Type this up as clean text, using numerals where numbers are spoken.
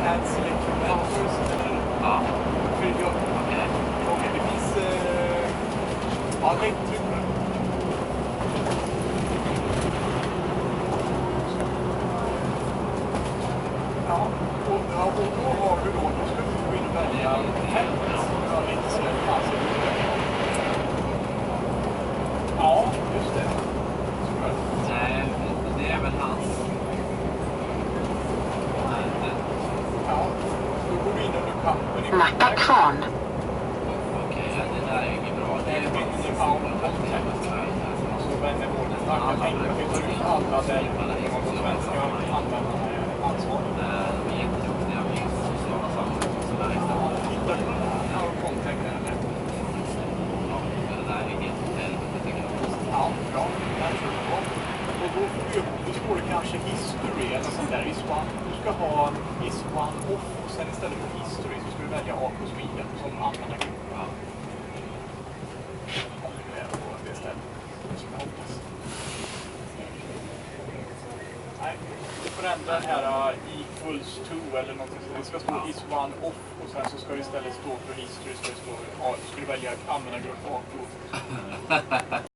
add selection filters. Ja, Okej, det finns... Ja, lägg tryck på den. Ja, och då har du då ska du gå in och välja fält. Ja, just det. nej, det är väl hans. Ja, då går du in under kampen i Macka kvarn. Okej, det där är inget bra. Det är Så vänder både alla tackar tänker vi tar ut alla där de svenska användarna är ansvariga. de är jätteduktiga med sociala sammanhang och sådär istället. Hittar du några kontakter eller? Ja, det där är helt helvete tycker jag. Ja, bra. Där kör vi på. Och då får vi upp, då står det kanske history eller sånt där. Du ska ha is one off och sen istället för history så ska du välja AK Sweden som användargrupp. Ja. Om du är på det stället. Som jag hoppas. Nej, du får ändra den här equals to eller någonting. Det ska stå is one off och sen så ska det istället stå för history. Ska du välja användargrupp AK.